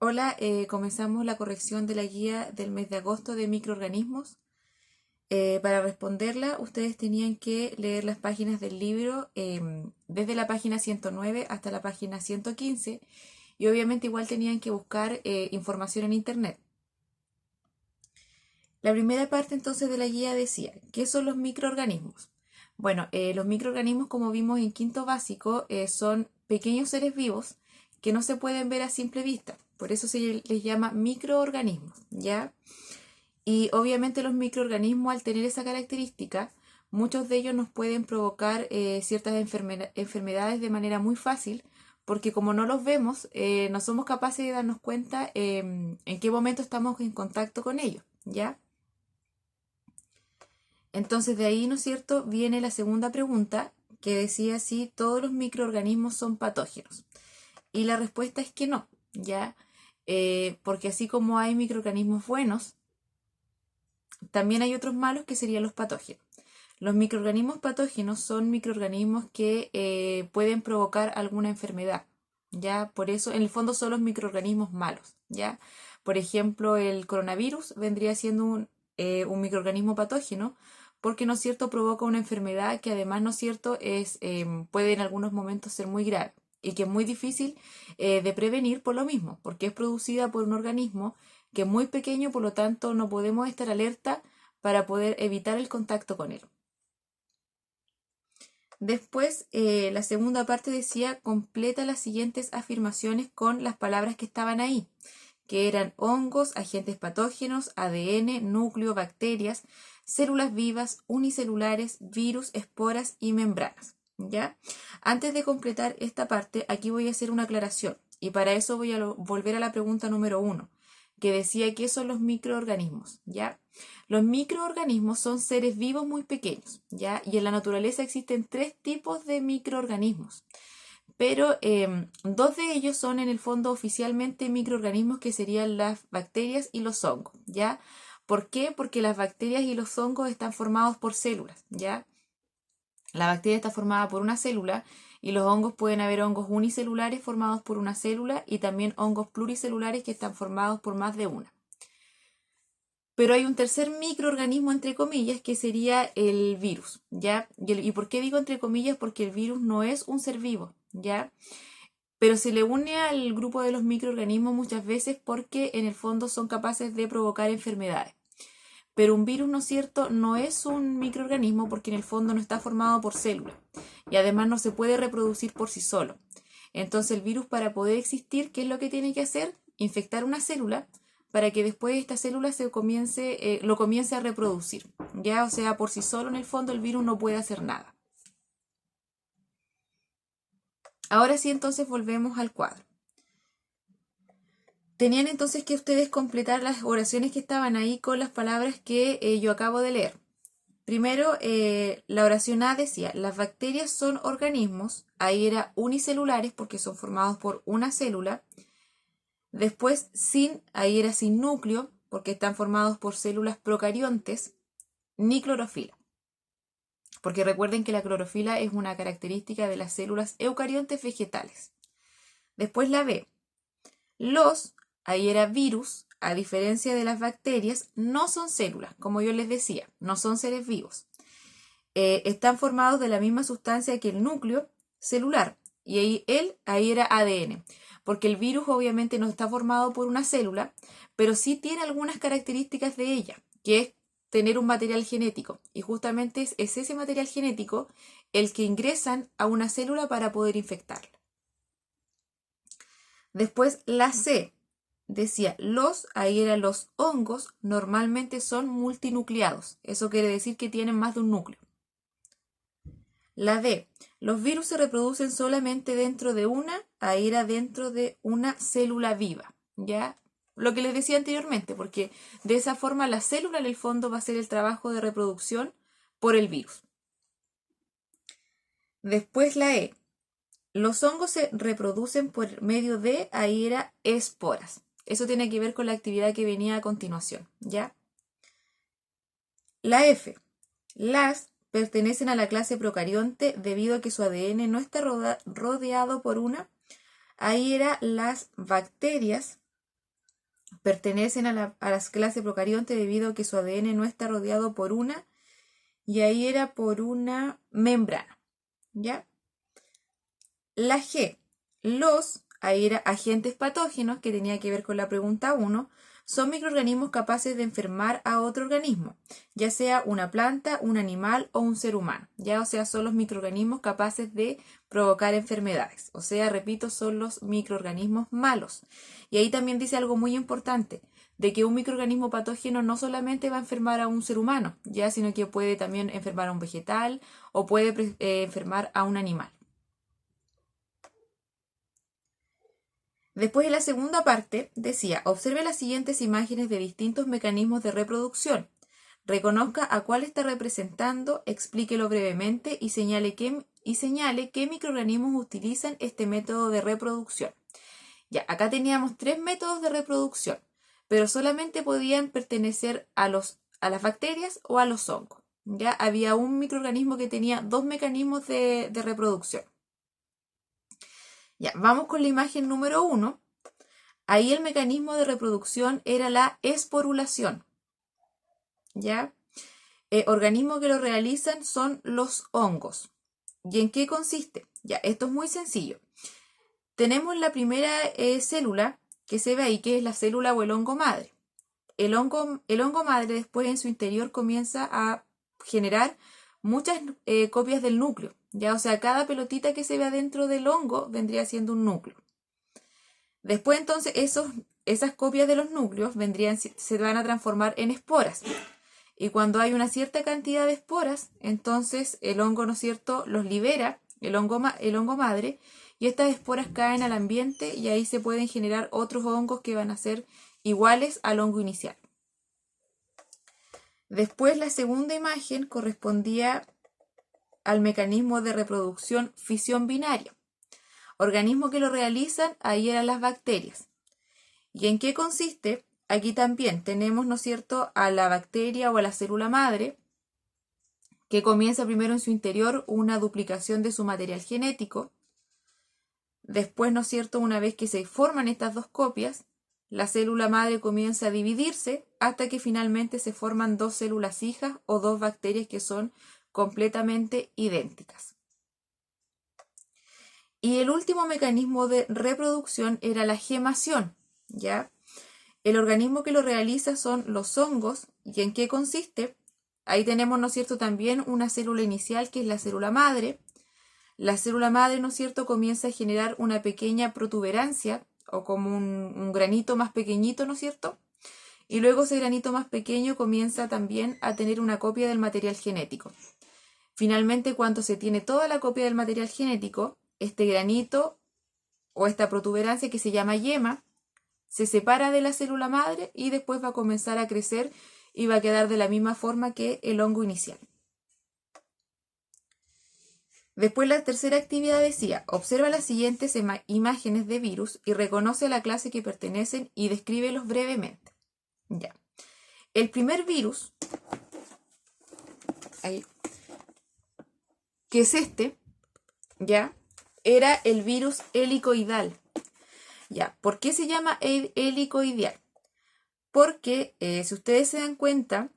Hola, comenzamos la corrección de la guía del mes de agosto de microorganismos. Para responderla, ustedes tenían que leer las páginas del libro desde la página 109 hasta la página 115 y obviamente igual tenían que buscar información en internet. La primera parte entonces de la guía decía, ¿qué son los microorganismos? Bueno, los microorganismos, como vimos en quinto básico, son pequeños seres vivos que no se pueden ver a simple vista. Por eso se les llama microorganismos, ¿ya? Y obviamente los microorganismos, al tener esa característica, muchos de ellos nos pueden provocar ciertas enfermedades de manera muy fácil, porque como no los vemos, no somos capaces de darnos cuenta en qué momento estamos en contacto con ellos, ¿ya? Entonces de ahí, ¿no es cierto?, viene la segunda pregunta que decía si todos los microorganismos son patógenos. Y la respuesta es que no, ¿ya? Porque así como hay microorganismos buenos, también hay otros malos que serían los patógenos. Los microorganismos patógenos son microorganismos que pueden provocar alguna enfermedad, ¿ya? Por eso, en el fondo, son los microorganismos malos, ¿ya? Por ejemplo, el coronavirus vendría siendo un microorganismo patógeno porque, ¿no es cierto?, provoca una enfermedad que además, ¿no es cierto?, puede en algunos momentos ser muy grave y que es muy difícil de prevenir por lo mismo, porque es producida por un organismo que es muy pequeño, por lo tanto no podemos estar alerta para poder evitar el contacto con él. Después, la segunda parte decía, completa las siguientes afirmaciones con las palabras que estaban ahí, que eran hongos, agentes patógenos, ADN, núcleo, bacterias, células vivas, unicelulares, virus, esporas y membranas. ¿Ya? Antes de completar esta parte, aquí voy a hacer una aclaración y para eso voy a volver a la pregunta número 1, que decía qué son los microorganismos, ¿ya? Los microorganismos son seres vivos muy pequeños, ¿ya? Y en la naturaleza existen 3 tipos de microorganismos, pero 2 de ellos son en el fondo oficialmente microorganismos, que serían las bacterias y los hongos, ¿ya? ¿Por qué? Porque las bacterias y los hongos están formados por células, ¿ya? La bacteria está formada por una célula y los hongos, pueden haber hongos unicelulares formados por una célula y también hongos pluricelulares que están formados por más de una. Pero hay un tercer microorganismo, entre comillas, que sería el virus, ¿ya? ¿Y por qué digo entre comillas? Porque el virus no es un ser vivo, ¿ya? Pero se le une al grupo de los microorganismos muchas veces porque en el fondo son capaces de provocar enfermedades. Pero un virus, ¿no es cierto?, no es un microorganismo porque en el fondo no está formado por células y además no se puede reproducir por sí solo. Entonces el virus, para poder existir, ¿qué es lo que tiene que hacer? Infectar una célula para que después esta célula lo comience a reproducir. Ya, o sea, por sí solo en el fondo el virus no puede hacer nada. Ahora sí, entonces volvemos al cuadro. Tenían entonces que ustedes completar las oraciones que estaban ahí con las palabras que yo acabo de leer. Primero, la oración A decía, las bacterias son organismos, ahí era unicelulares porque son formados por una célula. Después, ahí era sin núcleo porque están formados por células procariontes, ni clorofila. Porque recuerden que la clorofila es una característica de las células eucariontes vegetales. Después la B, ahí era virus, a diferencia de las bacterias, no son células, como yo les decía, no son seres vivos. Están formados de la misma sustancia que el núcleo celular, y ahí era ADN, porque el virus obviamente no está formado por una célula, pero sí tiene algunas características de ella, que es tener un material genético, y justamente es ese material genético el que ingresan a una célula para poder infectarla. Después la C decía, ahí eran los hongos, normalmente son multinucleados, eso quiere decir que tienen más de un núcleo. La D, los virus se reproducen solamente ahí era dentro de una célula viva, ¿ya? Lo que les decía anteriormente, porque de esa forma la célula en el fondo va a hacer el trabajo de reproducción por el virus. Después la E, los hongos se reproducen por medio de, ahí era esporas. Eso tiene que ver con la actividad que venía a continuación, ¿ya? La F, las pertenecen a la clase procarionte debido a que su ADN no está rodeado por una. Ahí eran las bacterias pertenecen a las clases procarionte debido a que su ADN no está rodeado por una, y ahí era por una membrana, ¿ya? La G, ahí era agentes patógenos, que tenía que ver con la pregunta 1, son microorganismos capaces de enfermar a otro organismo, ya sea una planta, un animal o un ser humano, ¿ya? O sea, son los microorganismos capaces de provocar enfermedades, o sea, repito, son los microorganismos malos. Y ahí también dice algo muy importante, de que un microorganismo patógeno no solamente va a enfermar a un ser humano, ya, sino que puede también enfermar a un vegetal o puede enfermar a un animal. Después, en la segunda parte decía, observe las siguientes imágenes de distintos mecanismos de reproducción. Reconozca a cuál está representando, explíquelo brevemente y señale qué microorganismos utilizan este método de reproducción. Ya, acá teníamos 3 métodos de reproducción, pero solamente podían pertenecer a las bacterias o a los hongos. Ya había un microorganismo que tenía 2 mecanismos de reproducción. Ya, vamos con la imagen número 1. Ahí el mecanismo de reproducción era la esporulación. ¿Ya? Organismos que lo realizan son los hongos. ¿Y en qué consiste? Ya, esto es muy sencillo. Tenemos la primera célula que se ve ahí, que es la célula o el hongo madre. El hongo madre después en su interior comienza a generar muchas copias del núcleo. ¿Ya? O sea, cada pelotita que se ve adentro del hongo vendría siendo un núcleo. Después entonces esas copias de los núcleos se van a transformar en esporas. Y cuando hay una cierta cantidad de esporas, entonces el hongo, ¿no es cierto?, los libera, el hongo madre, y estas esporas caen al ambiente y ahí se pueden generar otros hongos que van a ser iguales al hongo inicial. Después la segunda imagen correspondía al mecanismo de reproducción fisión binaria. Organismos que lo realizan, ahí eran las bacterias. ¿Y en qué consiste? Aquí también tenemos, ¿no es cierto?, a la bacteria o a la célula madre, que comienza primero en su interior una duplicación de su material genético. Después, ¿no es cierto?, una vez que se forman estas 2 copias, la célula madre comienza a dividirse hasta que finalmente se forman 2 células hijas o 2 bacterias que son completamente idénticas. Y el último mecanismo de reproducción era la gemación, ¿ya? El organismo que lo realiza son los hongos. ¿Y en qué consiste? Ahí tenemos, ¿no es cierto?, también una célula inicial que es la célula madre. La célula madre, ¿no es cierto?, comienza a generar una pequeña protuberancia o como un granito más pequeñito, ¿no es cierto? Y luego ese granito más pequeño comienza también a tener una copia del material genético. Finalmente, cuando se tiene toda la copia del material genético, este granito o esta protuberancia que se llama yema se separa de la célula madre y después va a comenzar a crecer y va a quedar de la misma forma que el hongo inicial. Después la tercera actividad decía, observa las siguientes imágenes de virus y reconoce a la clase que pertenecen y descríbelos brevemente. Ya. El primer virus, ahí, que es este, ya, era el virus helicoidal. Ya, ¿por qué se llama helicoidal? Porque, si ustedes se dan cuenta,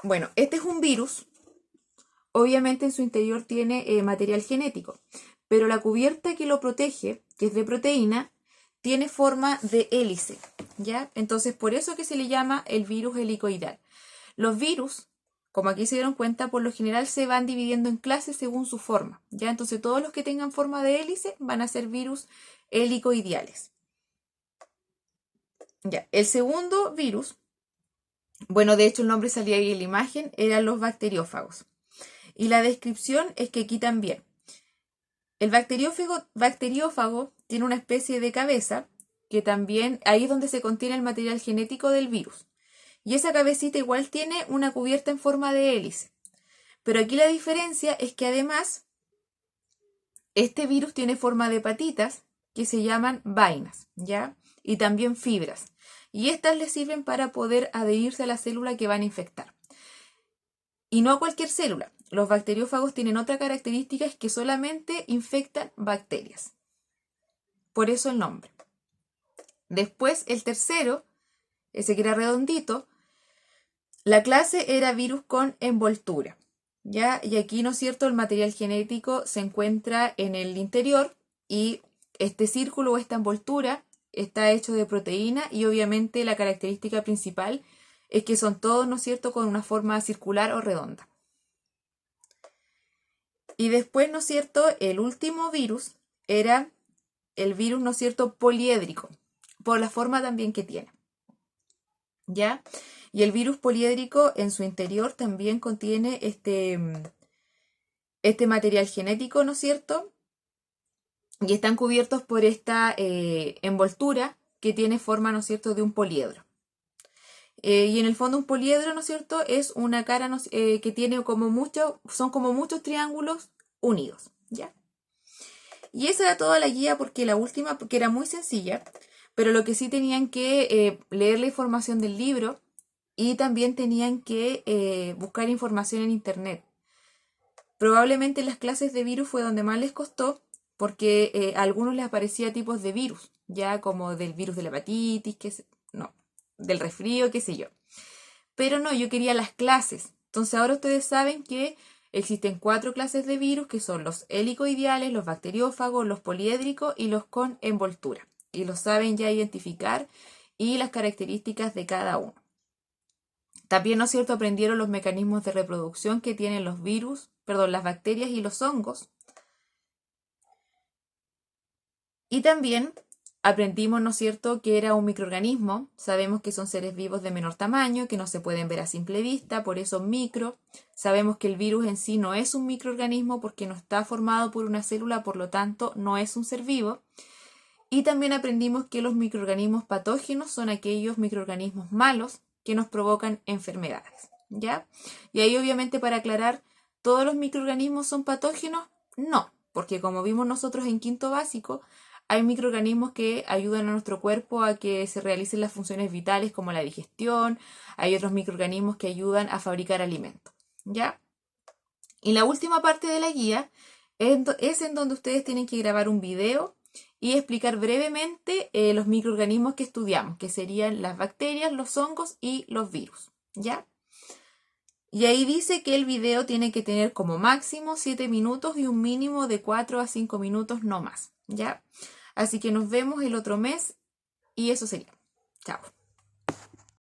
bueno, este es un virus, obviamente en su interior tiene material genético, pero la cubierta que lo protege, que es de proteína, tiene forma de hélice, ¿ya? Entonces, por eso que se le llama el virus helicoidal. Los virus, como aquí se dieron cuenta, por lo general se van dividiendo en clases según su forma, ¿ya? Entonces, todos los que tengan forma de hélice van a ser virus helicoidales. Ya, el segundo virus, bueno, de hecho el nombre salía ahí en la imagen, eran los bacteriófagos. Y la descripción es que aquí también. El bacteriófago tiene una especie de cabeza que también, ahí es donde se contiene el material genético del virus. Y esa cabecita igual tiene una cubierta en forma de hélice. Pero aquí la diferencia es que además este virus tiene forma de patitas que se llaman vainas, ¿ya? Y también fibras. Y estas le sirven para poder adherirse a la célula que van a infectar. Y no a cualquier célula. Los bacteriófagos tienen otra característica, es que solamente infectan bacterias. Por eso el nombre. Después, el tercero, ese que era redondito, la clase era virus con envoltura, ¿ya? Y aquí, ¿no es cierto?, el material genético se encuentra en el interior y este círculo o esta envoltura está hecho de proteína y obviamente la característica principal es que son todos, ¿no es cierto?, con una forma circular o redonda. Y después, ¿no es cierto?, el último virus era el virus, ¿no es cierto?, poliédrico, por la forma también que tiene, ¿ya? Y el virus poliédrico en su interior también contiene este material genético, ¿no es cierto? Y están cubiertos por esta envoltura que tiene forma, ¿no es cierto?, de un poliedro. Y en el fondo un poliedro, ¿no es cierto?, es una cara que tiene son como muchos triángulos unidos, ¿ya? Y esa era toda la guía porque la última, porque era muy sencilla, pero lo que sí tenían que leer la información del libro y también tenían que buscar información en internet. Probablemente en las clases de virus fue donde más les costó porque a algunos les aparecía tipos de virus, ya como del virus de la hepatitis, no, del resfrío, qué sé yo. Pero no, yo quería las clases. Entonces ahora ustedes saben que existen 4 clases de virus que son los helicoideales, los bacteriófagos, los poliédricos y los con envoltura. Y los saben ya identificar y las características de cada uno. También, ¿no es cierto?, aprendieron los mecanismos de reproducción que tienen los virus, las bacterias y los hongos. Y también aprendimos, ¿no es cierto?, que era un microorganismo. Sabemos que son seres vivos de menor tamaño, que no se pueden ver a simple vista, por eso micro. Sabemos que el virus en sí no es un microorganismo porque no está formado por una célula, por lo tanto no es un ser vivo. Y también aprendimos que los microorganismos patógenos son aquellos microorganismos malos que nos provocan enfermedades, ¿ya? Y ahí obviamente para aclarar, ¿todos los microorganismos son patógenos? No, porque como vimos nosotros en quinto básico, hay microorganismos que ayudan a nuestro cuerpo a que se realicen las funciones vitales como la digestión, hay otros microorganismos que ayudan a fabricar alimentos, ¿ya? Y la última parte de la guía es en donde ustedes tienen que grabar un video y explicar brevemente los microorganismos que estudiamos, que serían las bacterias, los hongos y los virus, ¿ya? Y ahí dice que el video tiene que tener como máximo 7 minutos y un mínimo de 4 a 5 minutos no más, ¿ya? Así que nos vemos el otro mes y eso sería. Chao.